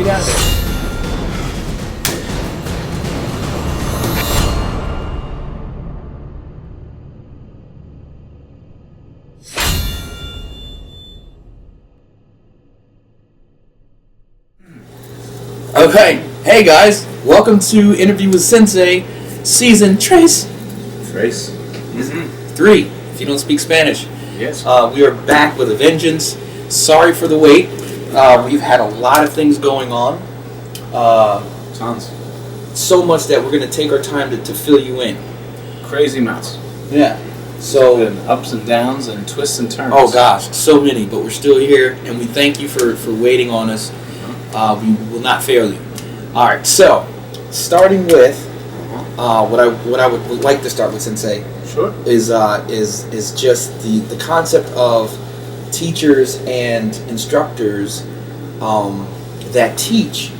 Get out of there. Okay, hey guys, welcome to Interview with Sensei, season Trace 3, if you don't speak Spanish. Yes. We are back with a vengeance. Sorry for the wait. We've had a lot of things going on. Tons. So much that we're going to take our time to fill you in. Crazy amounts. Yeah. So and ups and downs and twists and turns. Oh gosh, so many, but we're still here, and we thank you for waiting on us. We will not fail you. All right, so starting with what I would like to start with, Sensei, sure, is just the concept of teachers and instructors that teach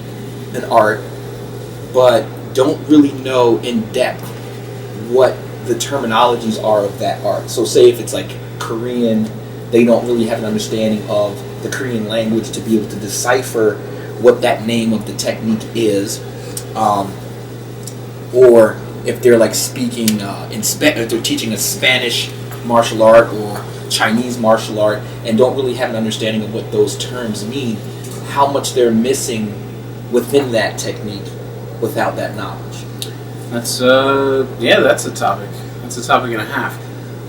an art, but don't really know in depth what the terminologies are of that art. So, say if it's like Korean, they don't really have an understanding of the Korean language to be able to decipher what that name of the technique is, or if they're like speaking if they're teaching a Spanish martial art or Chinese martial art and don't really have an understanding of what those terms mean, how much they're missing within that technique without that knowledge. That's that's a topic. That's a topic and a half.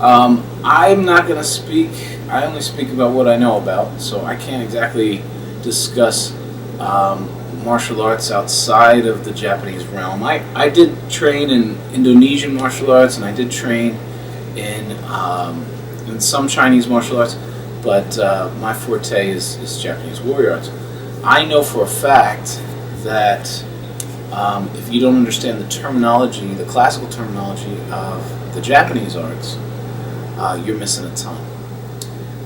I'm not going to speak. I only speak about what I know about, so I can't exactly discuss martial arts outside of the Japanese realm. I did train in Indonesian martial arts, and I did train in some Chinese martial arts, but my forte is Japanese warrior arts. I know for a fact that if you don't understand the terminology, the classical terminology of the Japanese arts, you're missing a ton.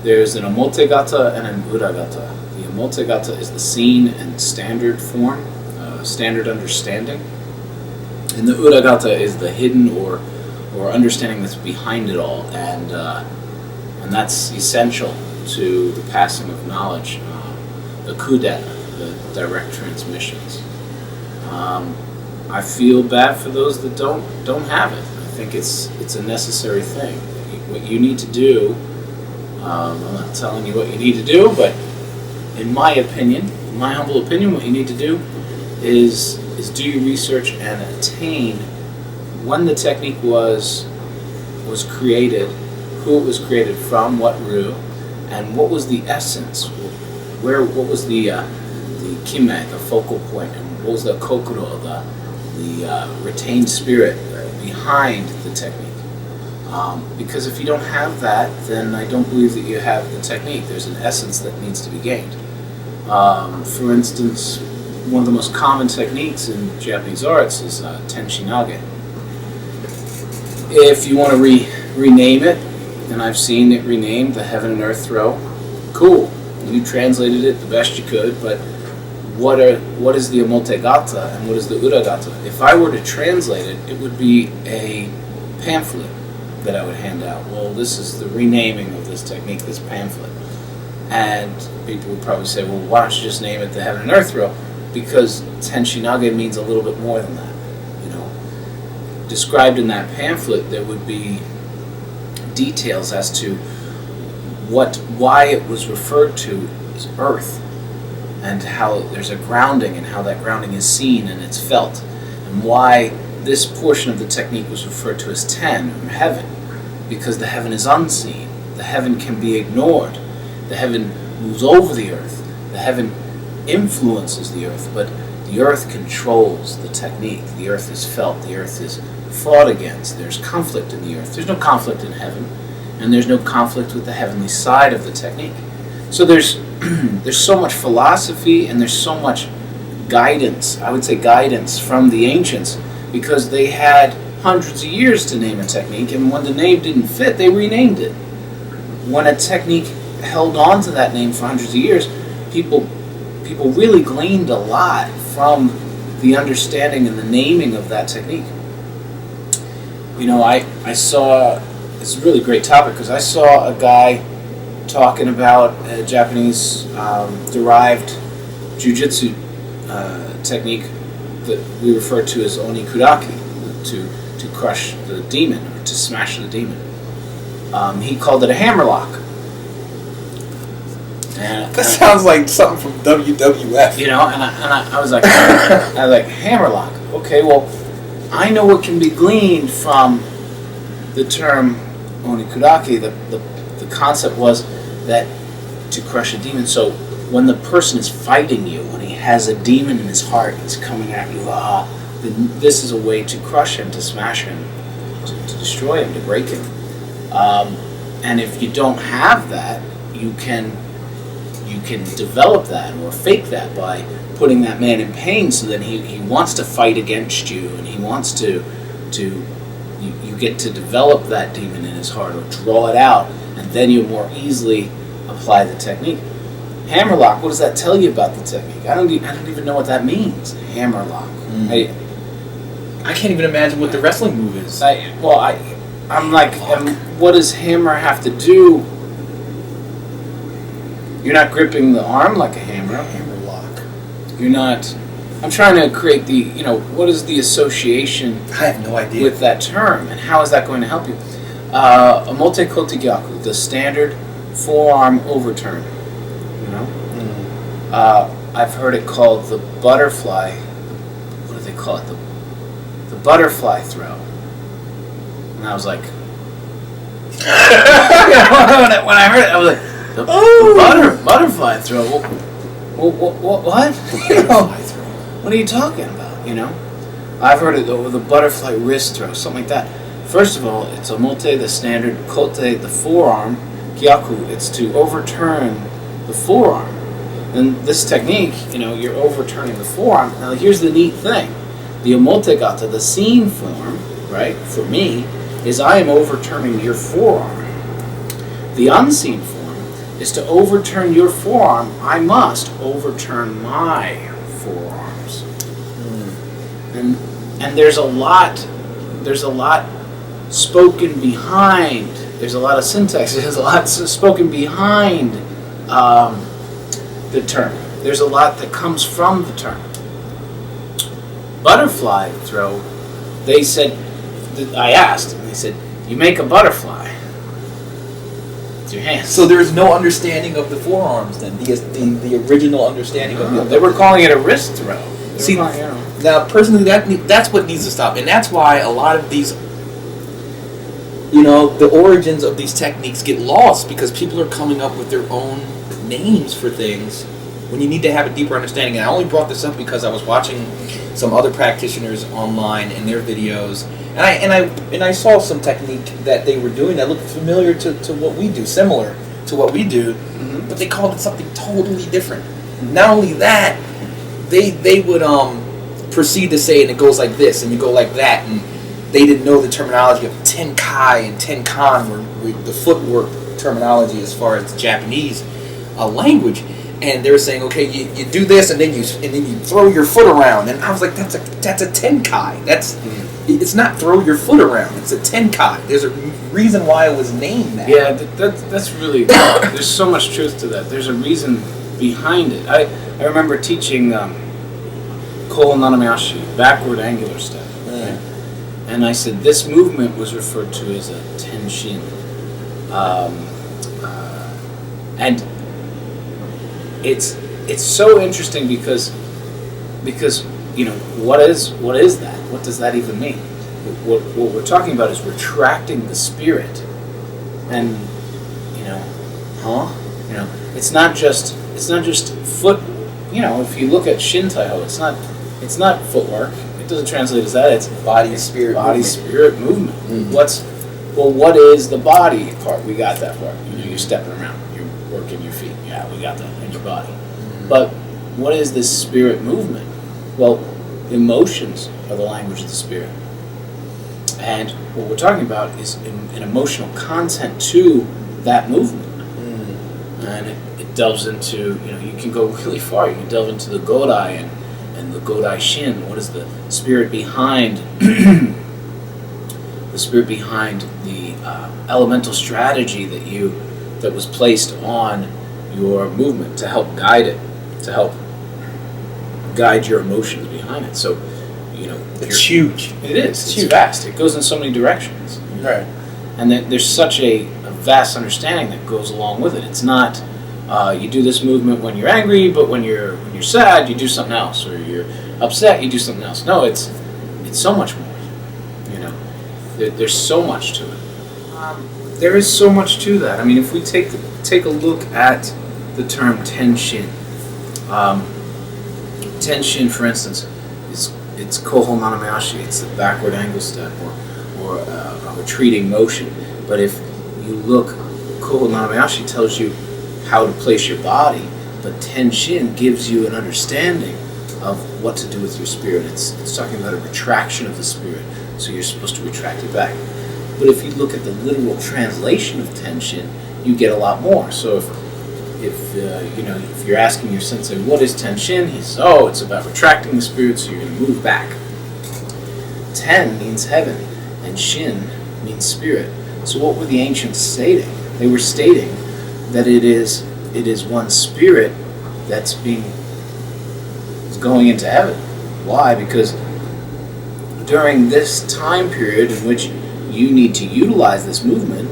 There's an omotegata and an uragata. The omotegata is the seen and standard form, standard understanding, and the uragata is the hidden or understanding that's behind it all, and that's essential to the passing of knowledge, the kudeta, the direct transmissions. I feel bad for those that don't have it. I think it's a necessary thing. What you need to do, I'm not telling you what you need to do, but in my opinion, in my humble opinion, what you need to do is do your research and attain when the technique was created, who it was created from, what ryu, and what was the essence, what was the kime, the focal point, and what was the kokoro, the retained spirit behind the technique. Because if you don't have that, then I don't believe that you have the technique. There's an essence that needs to be gained. For instance, one of the most common techniques in Japanese arts is Tenshinage. If you want to rename it, and I've seen it renamed the Heaven and Earth Throw, cool. You translated it the best you could, but what is the omotegata and what is the uragata? If I were to translate it, it would be a pamphlet that I would hand out. Well, this is the renaming of this technique, this pamphlet. And people would probably say, well, why don't you just name it the Heaven and Earth Throw? Because Tenshinage means a little bit more than that. Described in that pamphlet, there would be details as to why it was referred to as Earth, and how there's a grounding and how that grounding is seen and it's felt, and why this portion of the technique was referred to as Ten, or heaven, because the heaven is unseen. The heaven can be ignored. The heaven moves over the earth. The heaven influences the earth, but the earth controls the technique. The earth is felt. The earth is fought against. There's conflict in the earth. There's no conflict in heaven, and there's no conflict with the heavenly side of the technique. So there's so much philosophy and there's so much guidance, I would say guidance from the ancients, because they had hundreds of years to name a technique, and when the name didn't fit, they renamed it. When a technique held on to that name for hundreds of years, people really gleaned a lot from the understanding and the naming of that technique. I saw, it's a really great topic, because I saw a guy talking about a Japanese derived jujitsu technique that we refer to as onikuraki, to crush the demon or to smash the demon. He called it a hammerlock. And, that sounds like something from W.W.F. You know, and I was like, hammerlock. Okay, well, I know what can be gleaned from the term onikuraki. The concept was that to crush a demon. So when the person is fighting you, when he has a demon in his heart, he's coming at you. Then this is a way to crush him, to smash him, to destroy him, to break him. And if you don't have that, you can develop that or fake that by putting that man in pain, so that he wants to fight against you, and he wants to you get to develop that demon in his heart or draw it out, and then you more easily apply the technique. Hammerlock, what does that tell you about the technique? I don't even know what that means. Hammerlock. I can't even imagine what the wrestling move is. I'm like, what does hammer have to do? You're not gripping the arm like a hammer. Hammerlock. You're not. I'm trying to create the, what is the association I have no idea with that term, and how is that going to help you? Omote kote gyaku, the standard forearm overturn. I've heard it called the butterfly. What do they call it? The butterfly throw. And I was like, when I heard it, I was like, the butterfly throw. What? What are you talking about? I've heard it with the butterfly wrist throw, something like that. First of all, it's omote, the standard, kote, the forearm, gyaku, it's to overturn the forearm. And this technique, you're overturning the forearm. Now, here's the neat thing. The omotegata, the seen form, right, for me, is I am overturning your forearm. The unseen form is to overturn your forearm, I must overturn my forearms. And there's a lot spoken behind, there's a lot of syntax, there's a lot spoken behind the term. There's a lot that comes from the term. Butterfly throw, they said, I asked, and they said, you make a butterfly with your hands. So there's no understanding of the forearms then, the original understanding of the... They were calling it a wrist throw. See, now personally, that's what needs to stop, and that's why a lot of these, the origins of these techniques get lost, because people are coming up with their own names for things when you need to have a deeper understanding. And I only brought this up because I was watching some other practitioners online and their videos, and I saw some technique that they were doing that looked familiar to what we do, similar to what we do, but they called it something totally different. Not only that, they would proceed to say, and it goes like this, and you go like that, and they didn't know the terminology of Tenkai and Tenkan, were the footwork terminology as far as the Japanese language. And they were saying, okay, you do this, and then you throw your foot around, and I was like, that's a Tenkai. It's not throw your foot around. It's a Tenkai. There's a reason why it was named that. Yeah, that's really there's so much truth to that. There's a reason behind it. I remember teaching Koho Nanamiashi, backward angular step, right? And I said this movement was referred to as a tenshin, and it's so interesting because what is that? What does that even mean? What we're talking about is retracting the spirit, and it's not just foot. If you look at Shintaiho, it's not footwork. It doesn't translate as that. It's body spirit movement. Mm-hmm. What is the body part? We got that part. You're stepping around. You're working your feet. Yeah, we got that in your body. Mm-hmm. But what is this spirit movement? Well, emotions are the language of the spirit. And what we're talking about is an emotional content to that movement. Mm. And it delves into, you can go really far. You can delve into the Godai and the Godai Shin. What is the spirit behind the elemental strategy that was placed on your movement to help guide it, to help guide your emotions behind it. So, it's huge. It is. It's vast. It goes in so many directions. Right. And then there's such a vast understanding that goes along with it. It's not you do this movement when you're angry, but when you're sad, you do something else, or you're upset, you do something else. No, it's so much more. There's so much to it. There is so much to that. I mean, if we take a look at the term tenshin, tenshin, for instance, it's kohou nanamayashi. It's the backward angle step, or a retreating motion. But if you look, kohou nanamayashi tells you how to place your body, but tenshin gives you an understanding of what to do with your spirit. It's talking about a retraction of the spirit. So you're supposed to retract it back. But if you look at the literal translation of tenshin, you get a lot more. So if you're asking your sensei, what is tenshin? He says, it's about retracting the spirit, so you're going to move back. Ten means heaven, and shin means spirit. So what were the ancients stating? They were stating that it is one spirit that's going into heaven. Why? Because during this time period in which you need to utilize this movement,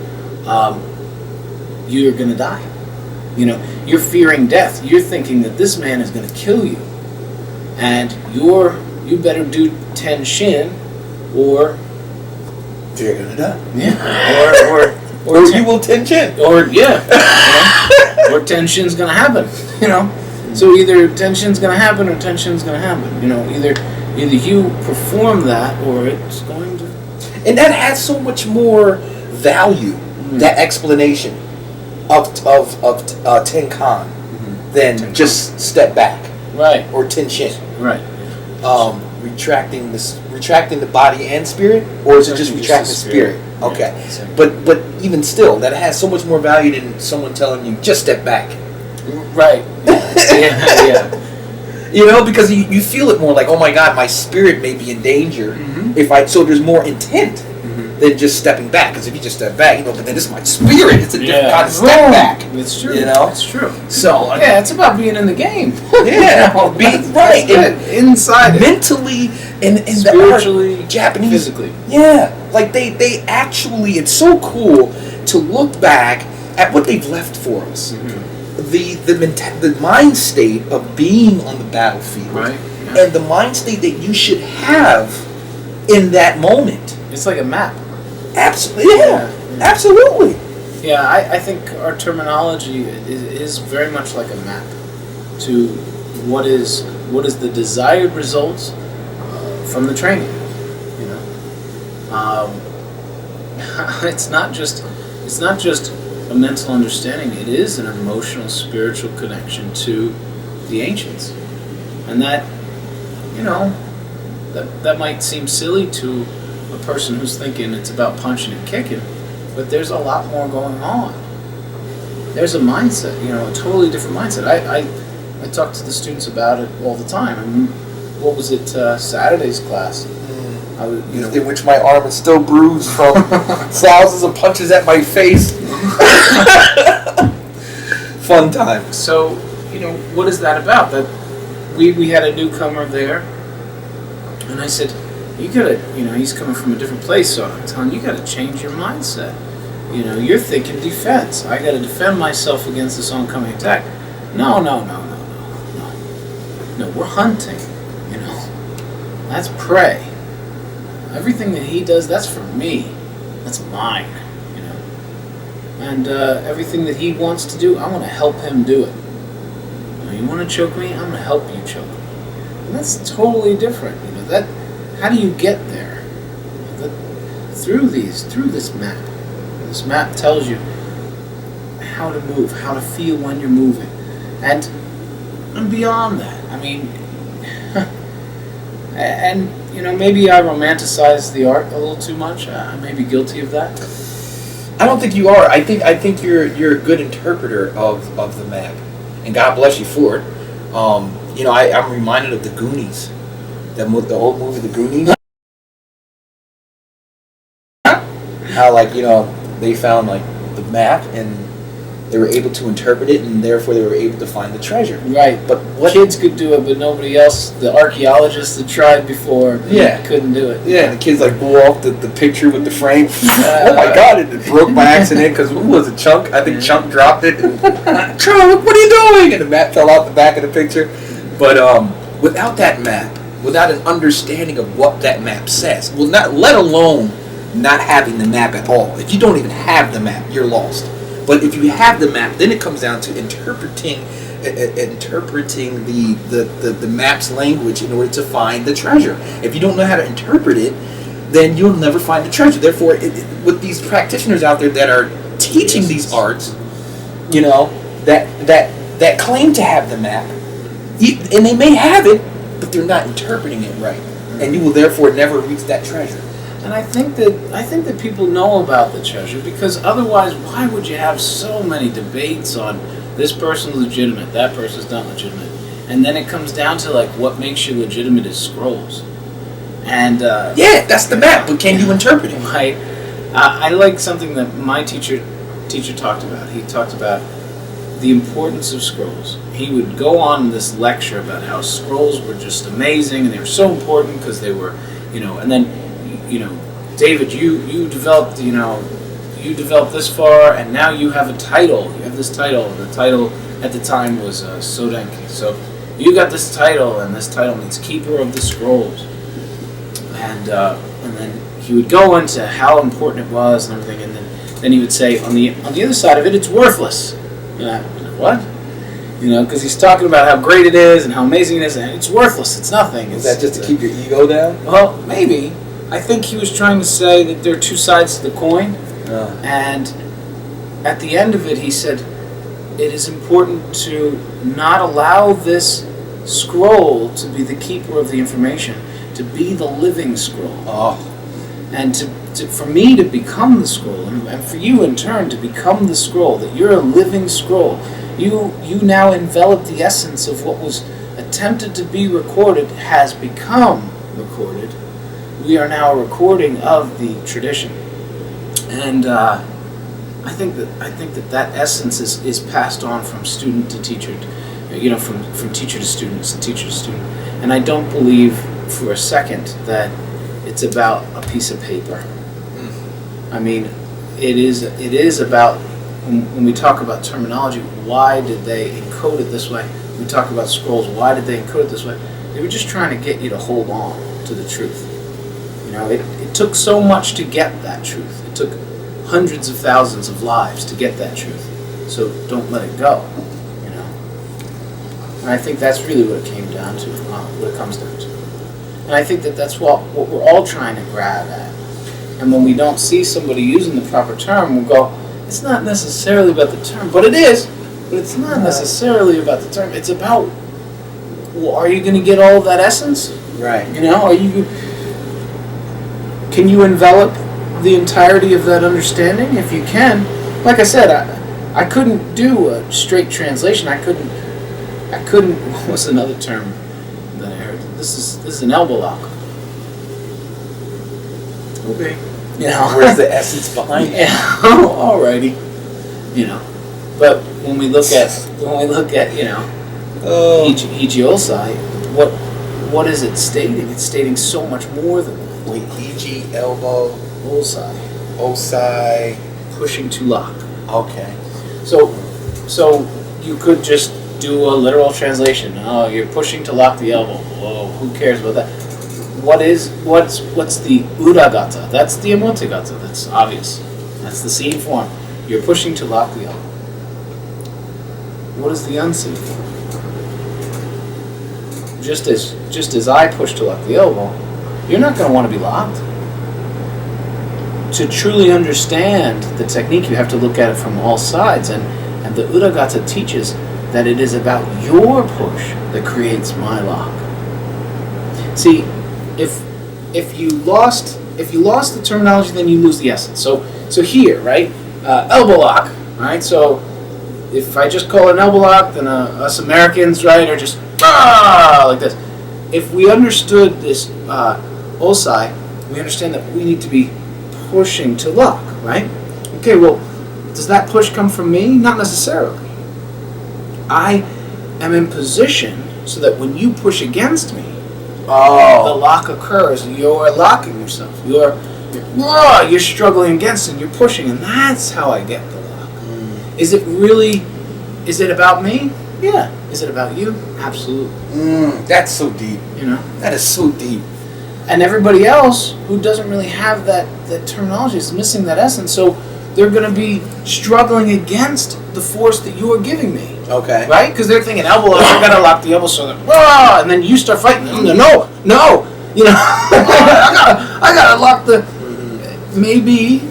you're going to die. You're fearing death. You're thinking that this man is going to kill you, and you better do tenshin, or you're going to die. Yeah. Or you will tenshin. Or or tenshin's going to happen. So either tenshin's going to happen or tenshin's going to happen. Either you perform that or it's going to. And that has so much more value, that explanation of Tenkan, than just step back. Right. Or Tenshin. Right. Retracting the body and spirit, or is it just retracting the spirit? Okay. Yeah, but even still, that has so much more value than someone telling you just step back. Right. Yeah. Because you feel it more like, oh my God, my spirit may be in danger. So there's more intent than just stepping back. Because if you just step back, but then this is my spirit. It's a different kind of step back. It's true. It's true. So it's about being in the game. Yeah, being right inside mentally and spiritually, the art, Japanese, physically. Yeah, like they actually. It's so cool to look back at what they've left for us. The mind state of being on the battlefield, right? Yeah. And the mind state that you should have in that moment. It's like a map. Absolutely, yeah. Absolutely. Yeah, I think our terminology is very much like a map to what is the desired results from the training. It's not just a mental understanding. It is an emotional, spiritual connection to the ancients, and that that might seem silly to a person who's thinking it's about punching and kicking, but there's a lot more going on. There's a mindset, a totally different mindset. I talk to the students about it all the time. I mean, what was it, Saturday's class? In which my arm is still bruised from thousands of punches at my face. Fun time. So, what is that about? That we had a newcomer there, and I said, you gotta, he's coming from a different place, so I'm telling you, gotta change your mindset. You're thinking defense. I gotta defend myself against this oncoming attack. No, we're hunting, That's prey. Everything that he does, that's for me. That's mine, And everything that he wants to do, I want to help him do it. You want to choke me? I'm going to help you choke me. And that's totally different. How do you get there? Through this map. This map tells you how to move, how to feel when you're moving, and beyond that. I mean, and maybe I romanticize the art a little too much. I may be guilty of that. I don't think you are. I think you're a good interpreter of the map, and God bless you for it. I'm reminded of the Goonies, the old movie The Goonies. How they found the map and They were able to interpret it, and therefore they were able to find the treasure. Right. But what Kids could do it, but nobody else. The archaeologists that tried before, couldn't do it. Yeah, and the kids like blew off the picture with the frame. Oh my God! It broke by accident because who was it? Chunk? I think Chunk dropped it. Chunk, what are you doing? And the map fell out the back of the picture. But without that map, without an understanding of what that map says, well, not let alone not having the map at all. If you don't even have the map, you're lost. But if you have the map, then it comes down to interpreting the map's language in order to find the treasure. If you don't know how to interpret it, then you'll never find the treasure. Therefore, with these practitioners out there that are teaching these arts, you know, that claim to have the map, and they may have it, but they're not interpreting it right, and you will therefore never reach that treasure. And I think that people know about the treasure, because otherwise, why would you have so many debates on this person's legitimate, that person's not legitimate, and then it comes down to like what makes you legitimate is scrolls, and that's the map, but can you interpret it? Right. I like something that my teacher talked about. He talked about the importance of scrolls. He would go on this lecture about how scrolls were just amazing and they were so important because they were, and then, David, you developed this far, and now you have a title. You have this title, and the title at the time was Sodenki. So you got this title, and this title means Keeper of the Scrolls. And then he would go into how important it was and everything, and then he would say, on the other side of it, it's worthless. What? Because he's talking about how great it is and how amazing it is, and it's worthless. It's nothing. Is that just to keep your ego down? Well, maybe. I think he was trying to say that there are two sides to the coin, and at the end of it, he said, it is important to not allow this scroll to be the keeper of the information, to be the living scroll. And for me to become the scroll, and for you in turn to become the scroll, that you're a living scroll. You now envelop the essence of what was attempted to be recorded has become recorded. We are now a recording of the tradition, and I think that essence is passed on from student to teacher, from teacher to students and teacher to student. And I don't believe for a second that it's about a piece of paper. I mean, it is about, when we talk about terminology, why did they encode it this way? When we talk about scrolls, why did they encode it this way? They were just trying to get you to hold on to the truth. It took so much to get that truth. It took hundreds of thousands of lives to get that truth. So don't let it go. And I think that's really what it came down to, what it comes down to. And I think that's what we're all trying to grab at. And when we don't see somebody using the proper term, we'll go, it's not necessarily about the term, but it is. But it's not necessarily about the term. It's about, well, are you going to get all of that essence? Right. Can you envelop the entirety of that understanding? If you can, like I said, I couldn't do a straight translation. I couldn't. What's another term that I heard? This is an L.V.W.A. Okay. Where's the essence behind it? Yeah. Alrighty. But when we look at Ijiosai, what is it stating? It's stating so much more than that. Wait, E.G. elbow, Osai, pushing to lock. Okay. So you could just do a literal translation. Oh, you're pushing to lock the elbow. Whoa, who cares about that? What's the uragata? That's the emotegata. That's obvious. That's the seen form. You're pushing to lock the elbow. What is the unseen form? Just as I push to lock the elbow, you're not going to want to be locked. To truly understand the technique, you have to look at it from all sides, and the uragata teaches that it is about your push that creates my lock. See, if you lost the terminology, then you lose the essence. So here, right, elbow lock, right? So if I just call it an elbow lock, then us Americans, right, are just like this. If we understood this osai, we understand that we need to be pushing to lock, right? Okay, well, Does that push come from me? Not necessarily. I am in position so that when you push against me, the lock occurs. You're locking yourself. You're struggling against it. And you're pushing, and that's how I get the lock. Is it really? Is it about me? Yeah. Is it about you? Absolutely. That's so deep. That is so deep. And everybody else who doesn't really have that terminology is missing that essence. So they're going to be struggling against the force that you are giving me. Okay. Right? Because they're thinking elbow lock. I gotta lock the elbow so that, and then you start fighting. No. I gotta lock the. Maybe,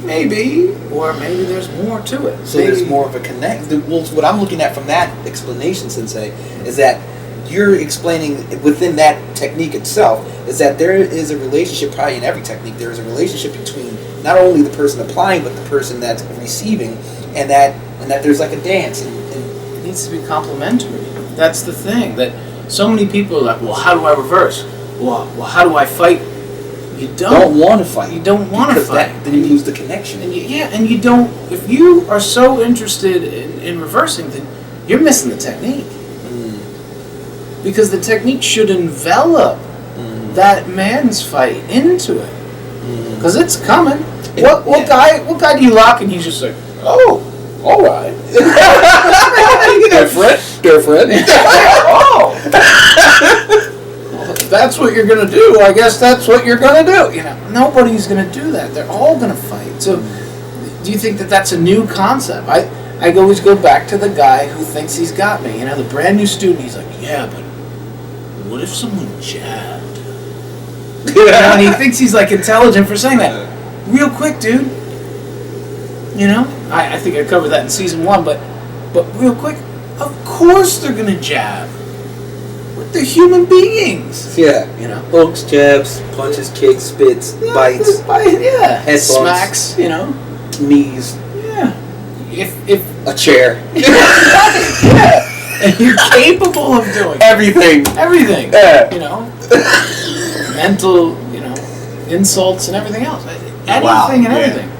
or maybe there's more to it. So there's more of a connect. Well, what I'm looking at from that explanation, Sensei, is that you're explaining within that technique itself is that there is a relationship, probably in every technique, there is a relationship between not only the person applying but the person that's receiving, and that there's like a dance. And it needs to be complementary. That's the thing. That so many people are like, well, how do I reverse? Well, how do I fight? You don't want to fight. You don't want to fight. Then you lose the connection. And you don't. If you are so interested in reversing, then you're missing the technique. Because the technique should envelop that man's fight into it. Because it's coming. What guy do you lock and he's just like, oh, all right. Different. Oh. That's what you're going to do. I guess that's what you're going to do. Nobody's going to do that. They're all going to fight. So do you think that that's a new concept? I always go back to the guy who thinks he's got me. The brand new student, he's like, yeah, but what if someone jabbed? And he thinks he's like intelligent for saying that. Real quick, dude. I think I covered that in season 1, but real quick, of course they're going to jab. They're human beings. Yeah. Hooks, jabs, punches, kicks, spits, bites. Head smacks, knees. Yeah. If a chair. Yeah. And you're capable of doing everything. Yeah. Mental, insults and everything else. Anything and everything.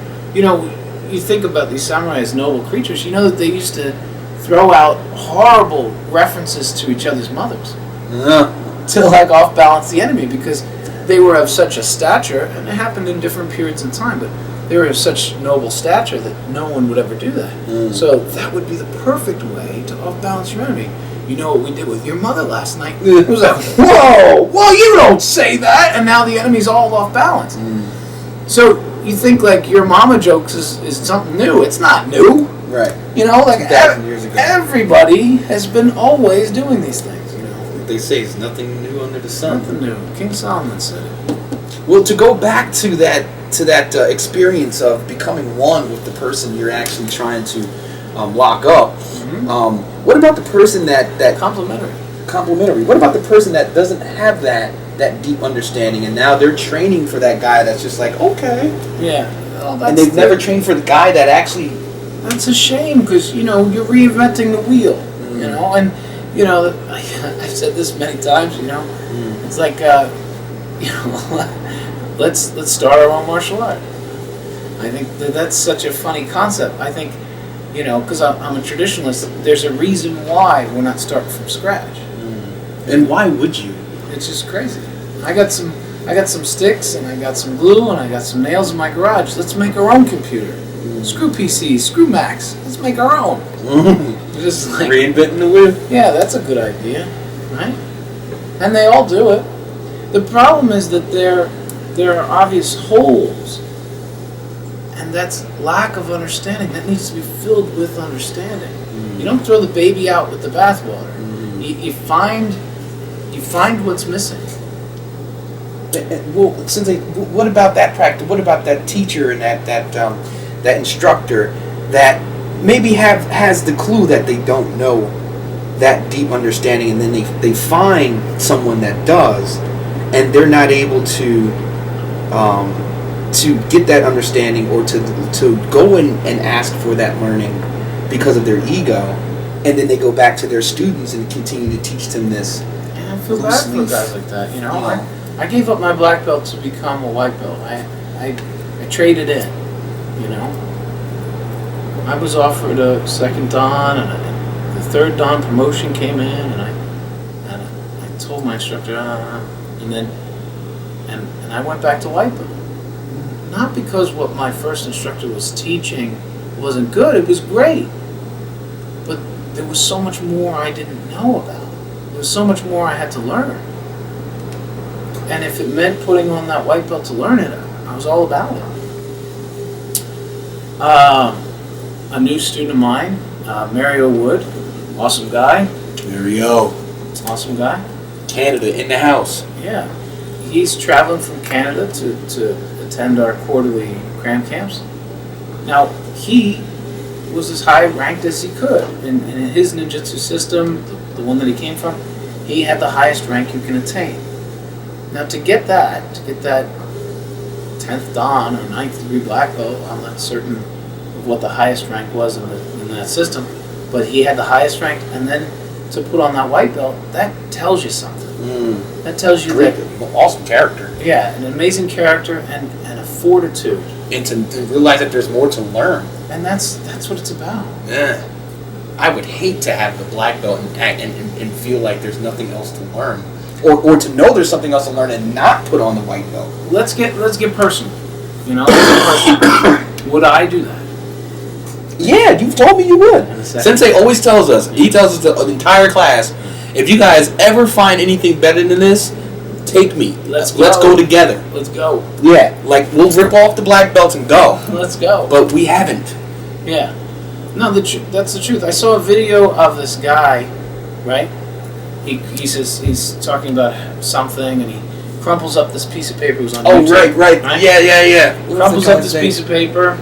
You think about these samurai as noble creatures, that they used to throw out horrible references to each other's mothers. To off balance the enemy, because they were of such a stature, and it happened in different periods in time, but they were of such noble stature that no one would ever do that. So that would be the perfect way to off balance your enemy. You know what we did with your mother last night? It was like, whoa, well, you don't say that, and now the enemy's all off balance. So you think like your mama jokes is something new. It's not new. Right. 2,000 years ago. Everybody has been always doing these things. They say it's nothing new under the sun. Nothing new. King Solomon said it. Well, to go back to that experience of becoming one with the person you're actually trying to lock up. What about the person that complementary? What about the person that doesn't have that deep understanding, and now they're training for that guy that's just like, okay. Yeah. Well, and they've never trained for the guy that actually. That's a shame, because you're reinventing the wheel. And. I've said this many times. It's like, let's start our own martial art. I think that's such a funny concept. I think, because I'm a traditionalist, there's a reason why we're not starting from scratch. And why would you? It's just crazy. I got some sticks, and I got some glue, and I got some nails in my garage. Let's make our own computer. Screw PCs, screw Macs. Let's make our own. Just like reinventing the wheel. Yeah, that's a good idea, right? And they all do it. The problem is that there are obvious holes, and that's lack of understanding. That needs to be filled with understanding. You don't throw the baby out with the bathwater. You find what's missing. Well, Sensei, what about that practice? What about that teacher and that instructor that maybe has the clue that they don't know that deep understanding, and then they find someone that does, and they're not able to get that understanding, or to go and ask for that learning because of their ego, and then they go back to their students and continue to teach them this. Yeah, I feel bad for guys like that. I gave up my black belt to become a white belt. I traded in. I was offered a second Dan, and the third Dan promotion came in, and I told my instructor, and then and I went back to white belt. Not because what my first instructor was teaching wasn't good; it was great, but there was so much more I didn't know about. There was so much more I had to learn, and if it meant putting on that white belt to learn it, I was all about it. A new student of mine, Mario Wood, awesome guy. Mario. Awesome guy. Canada in the house. Yeah. He's traveling from Canada to attend our quarterly cram camps. Now, he was as high ranked as he could. In his ninjutsu system, the one that he came from, he had the highest rank you can attain. Now, to get that 10th Dan or 9th degree black belt, I'm not certain of what the highest rank was in that system, but he had the highest rank, and then to put on that white belt, that tells you something. That tells you Great. that Awesome character. yeah, an amazing character and a fortitude, And to realize that there's more to learn. and that's what it's about. Yeah. I would hate to have the black belt and feel like there's nothing else to learn. Or to know there's something else to learn and not put on the white belt. Let's get personal. You know, let's get personal. Would I do that? Yeah, you've told me you would. In a second. Sensei always tells us, he tells us the entire class, if you guys ever find anything better than this, take me. Let's go together. Let's go. Yeah, like we'll rip off the black belts and go. Let's go. But we haven't. Yeah. No, that's the truth. I saw a video of this guy, right? He says he's talking about something, and he crumples up this piece of paper. It was on YouTube, Right. Yeah. Crumples up this piece of paper,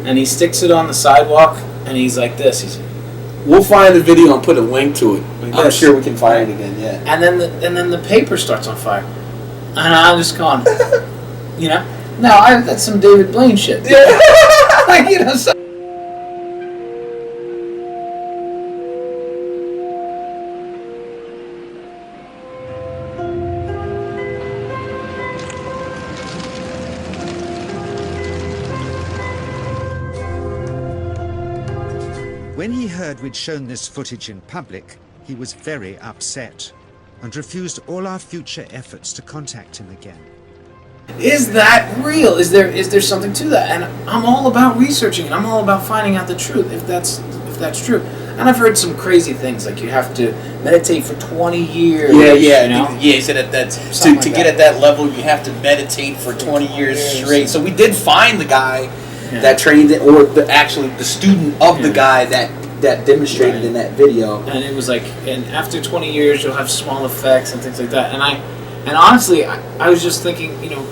and he sticks it on the sidewalk, and he's like this. He's, We'll find the video and put a link to it. Like I'm this. sure we can find it again. Yeah. and then the paper starts on fire, and I'm just going, you know. Now that's some David Blaine shit. Yeah. Like, you know. So, When he heard we'd shown this footage in public, he was very upset and refused all our future efforts to contact him again. is that real? Is there something to that? And I'm all about researching it. I'm all about finding out the truth, if that's true. And I've heard some crazy things, like you have to meditate for 20 years. Yeah. You know? He said that's Something to like get that. at that level, you have to meditate for 20 years straight. So we did find the guy that trained it, or the student of the guy that demonstrated in that video. And it was like, and after 20 years, you'll have small effects and things like that. And honestly, I was just thinking, you know,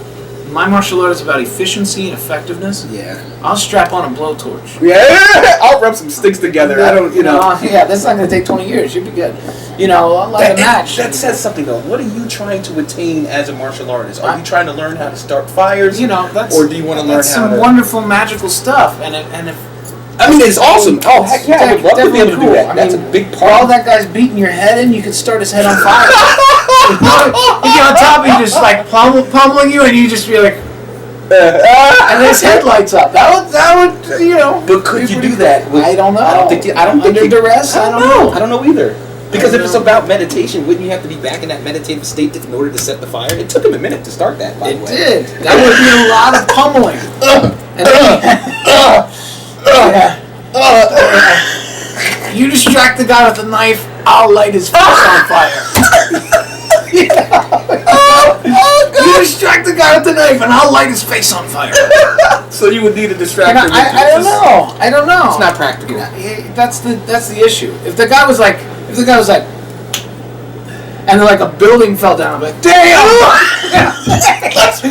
my martial art is about efficiency and effectiveness. Yeah. I'll strap on a blowtorch. Yeah. I'll rub some sticks together. I don't, Yeah, that's not going to take 20 years. You'll be good. You know, I'll light a match. That says something though. What are you trying to attain as a martial artist? Are you trying to learn how to start fires? You know, that's, or do you want to learn that's how some to? wonderful magical stuff. And if I mean, it's awesome. Oh heck yeah! I would love to be able to do that. I That's mean, a big while part. that guy's beating your head in, you can start his head on fire. You get on top, and he's just like pummeling you, and you just be like, and his head lights up. That would, you know. But could you do that? I don't know. I don't think. Under duress. I don't know. I don't know either. Because if it's about meditation, wouldn't you have to be back in that meditative state in order to set the fire? It took him a minute to start that. By the It way. did. That would be a lot of pummeling. You distract the guy with the knife, I'll light his face on fire. You distract the guy with the knife, and I'll light his face on fire. So you would need a distraction. I don't know. I don't know. It's not practical. That's the issue. If the guy was like, and then like a building fell down, I'm like, damn! Let's go.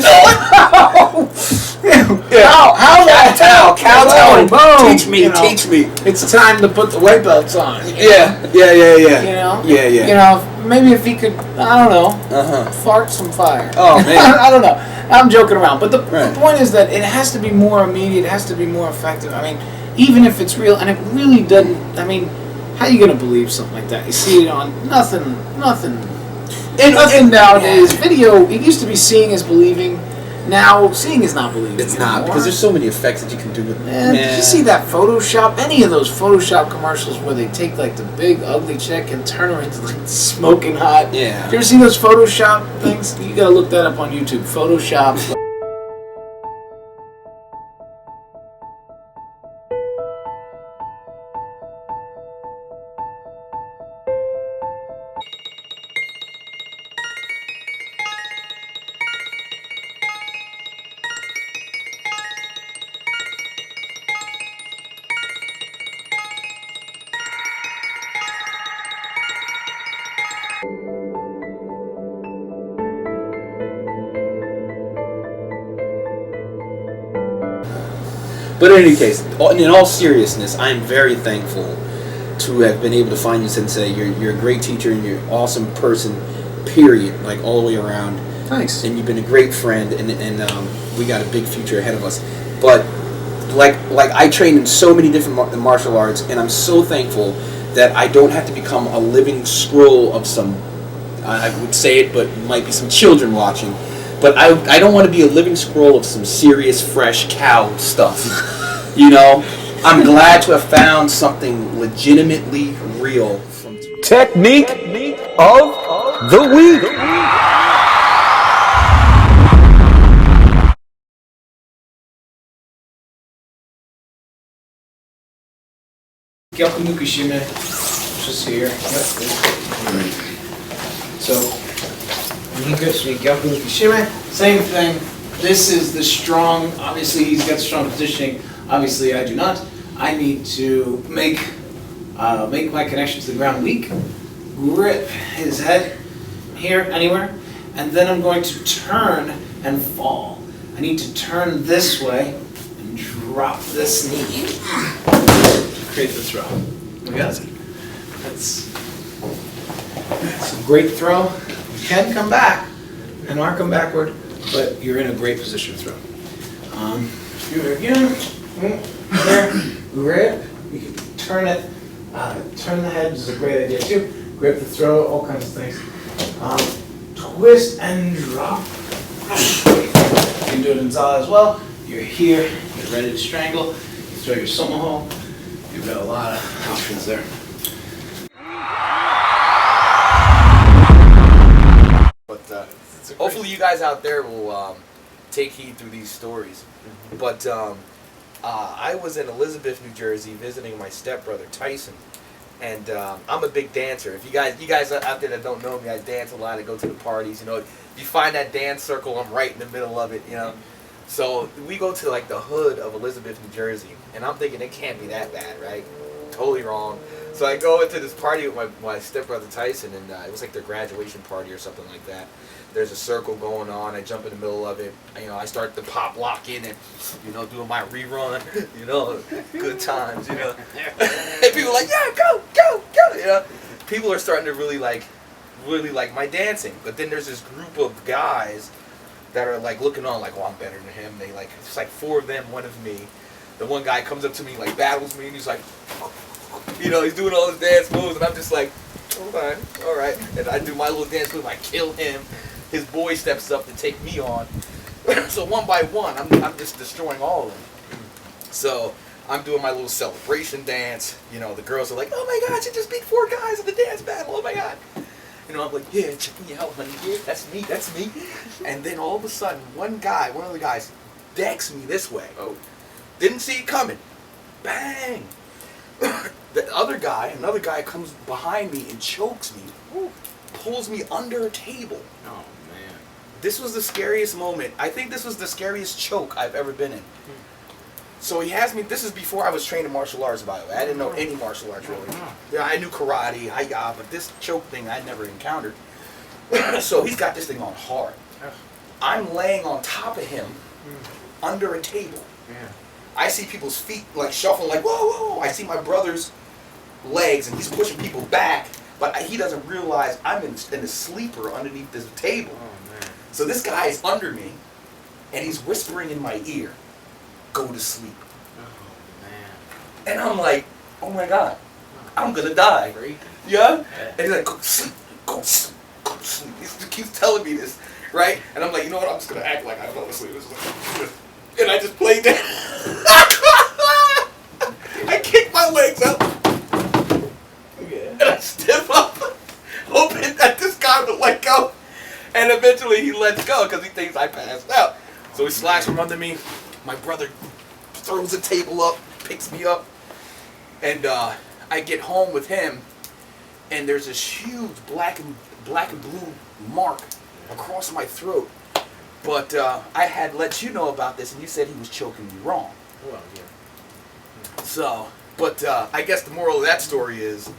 Kowtow, boom. Teach me, You know, teach me. It's time to put the white belts on. Yeah. You know? Yeah. You know, maybe if he could, I don't know, fart some fire. Oh, man. I don't know. I'm joking around. But the Right. point is that it has to be more immediate, it has to be more effective. I mean, even if it's real, and it really doesn't, I mean, how are you going to believe something like that? You see it on nothing nowadays. Video, it used to be seeing is believing. Now, seeing is not believing. It's not, because there's so many effects that you can do with it. Man, did you see that Photoshop? Any of those Photoshop commercials where they take like the big ugly chick and turn her into like smoking hot? Yeah. You ever seen those Photoshop things? You gotta look that up on YouTube. Photoshop. But in any case, in all seriousness, I am very thankful to have been able to find you, Sensei. You're a great teacher and you're an awesome person, period, like all the way around. Thanks. And you've been a great friend, and we got a big future ahead of us. But like I trained in so many different martial arts, and I'm so thankful that I don't have to become a living scroll of some, I would say it, but might be some children watching. But I don't want to be a living scroll of some serious, fresh cow stuff. You know? I'm glad to have found something legitimately real. Technique of the week. Gyaku Shime, just here. So, Gyaku Shime, same thing. This is the strong, obviously he's got strong positioning, obviously I do not. I need to make my connection to the ground weak, grip his head here, anywhere, and then I'm going to turn and fall. I need to turn this way and drop this knee to create the throw. We got it. That's a great throw. You can come back and arc them backward, but you're in a great position to throw. Do it again. There, grip. You can turn it. Turn the head is a great idea too. Grip the throw, all kinds of things. Twist and drop. You can do it in Zala as well. You're here. You're ready to strangle. You throw your somoho. You've got a lot of options there. But hopefully you guys out there will take heed through these stories. But I was in Elizabeth, New Jersey, visiting my stepbrother Tyson, and I'm a big dancer. If you guys out there that don't know me, I dance a lot. I go to the parties. You know, if you find that dance circle, I'm right in the middle of it. You know, so we go to like the hood of Elizabeth, New Jersey, and I'm thinking it can't be that bad, right? Totally wrong. So I go into this party with my stepbrother Tyson, and it was like their graduation party or something like that. There's a circle going on. I jump in the middle of it. I start to pop lock in and, doing my rerun. Good times. And people are like, yeah, go. People are starting to really like my dancing. But then there's this group of guys that are like looking on like, oh, I'm better than him. They like, it's like 4 of them, 1 of me. The one guy comes up to me, like battles me, and he's like, he's doing all his dance moves, and I'm just like, hold on, all right. And I do my little dance move. I kill him. His boy steps up to take me on. So one by one, I'm just destroying all of them. So I'm doing my little celebration dance. The girls are like, oh my God, you just beat 4 guys in the dance battle. Oh my God. I'm like, yeah, check me out, honey. Yeah, that's me. And then all of a sudden, one of the guys decks me this way. Oh, didn't see it coming. Bang. Another guy comes behind me and chokes me. Pulls me under a table. Oh man. This was the scariest moment. I think this was the scariest choke I've ever been in. So he has me, this is before I was trained in martial arts, by the way. I didn't know any martial arts really. Yeah, I knew karate, but this choke thing I never encountered. So he's got this thing on hard. I'm laying on top of him under a table. I see people's feet like shuffling like, whoa. I see my brother's legs and he's pushing people back. But he doesn't realize I'm in a sleeper underneath this table. Oh, man. So this guy is under me, and he's whispering in my ear, go to sleep. Oh, man. And I'm like, oh my God, I'm going to die. Yeah? And he's like, go sleep. He keeps telling me this. right? And I'm like, you know what? I'm just gonna act like I fell asleep. And I just played that. I kicked my legs up. And I step up, hoping that this guy would let go. And eventually he lets go because he thinks I passed out. So he slides from under me. My brother throws the table up, picks me up, and I get home with him. And there's this huge black and blue mark across my throat. But I had let you know about this, and you said he was choking me wrong. Well, yeah. So, but I guess the moral of that story is,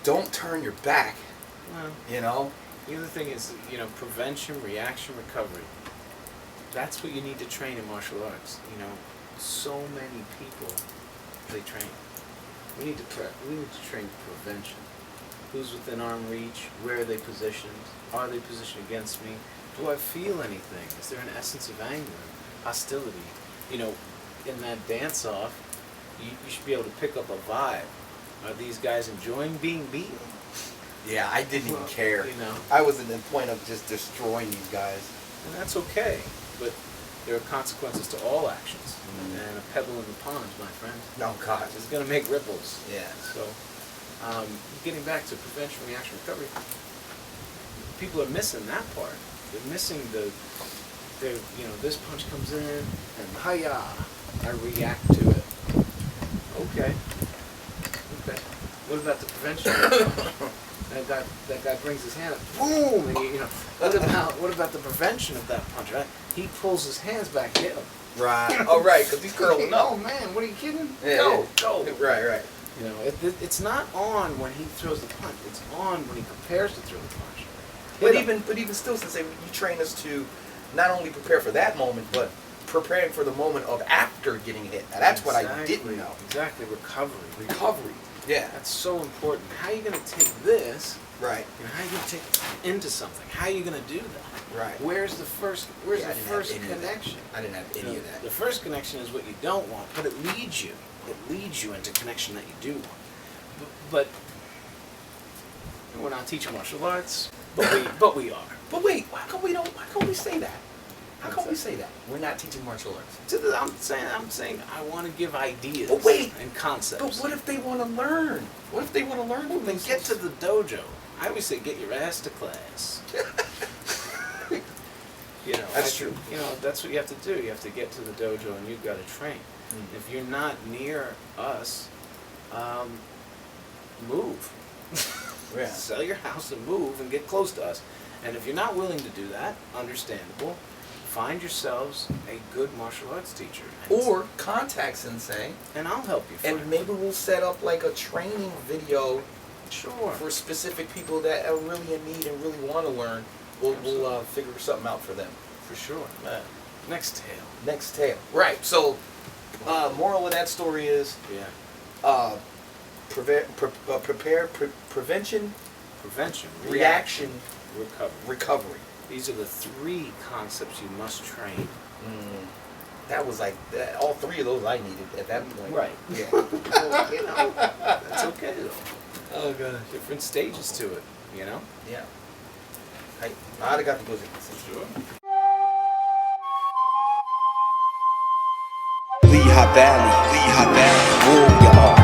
don't turn your back. Well, You know. the other thing is, prevention, reaction, recovery. That's what you need to train in martial arts. So many people, they train. We need to train prevention. Who's within arm reach? Where are they positioned? Are they positioned against me? Do I feel anything? Is there an essence of anger, hostility? In that dance-off, you should be able to pick up a vibe. Are these guys enjoying being beaten? Yeah, I didn't even care. You I was in the point of just destroying these guys. And that's okay, but there are consequences to all actions. And a pebble in the pond, my friend, Oh God. is going to make ripples. Yeah. So, getting back to prevention, reaction, recovery, people are missing that part. They're missing this punch comes in, and hiya, I react to it. Okay. What about the prevention? That guy brings his hand up, boom, and what about the prevention of that punch, right? He pulls his hands back, hit him. Right. Oh, right, because he's curling Oh up. man, what are you kidding? Yeah, Go. Right. It's not on when he throws the punch. It's on when he prepares to throw the punch. But even still, Sensei, you train us to not only prepare for that moment, but preparing for the moment of after getting hit. Now, that's what I didn't know. Exactly, recovery. Recovery. Yeah. That's so important. How are you going to take this? Right. How are you going to take it into something? How are you going to do that? Right. Where's the first connection? I didn't have any of that. The first connection is what you don't want, but it leads you. It leads you into connection that you do want. But we're not teaching martial arts, but we are. But wait, how come we say that? How come we say that? We're not teaching martial arts. I'm saying I want to give ideas But wait, and concepts. But what if they want to learn? What if they want to learn? Well, then get to the dojo. I always say get your ass to class. That's true. That's what you have to do. You have to get to the dojo and you've got to train. Mm-hmm. If you're not near us, move. Yeah. Sell your house and move and get close to us. And if you're not willing to do that, understandable, find yourselves a good martial arts teacher. Or contact Sensei. And I'll help you find And maybe we'll set up like a training video Sure. for specific people that are really in need and really want to learn. We'll figure something out for them. For sure. Next tale. Next tale. Right. So, moral of that story is prevention, reaction, recovery. These are the three concepts you must train. That was like all three of those I needed at that point. Right. Yeah. Well, that's okay though. Oh gosh. Different stages to it, Yeah. I'd have got the pussy. Sure. Lehigh Valley, Warrior.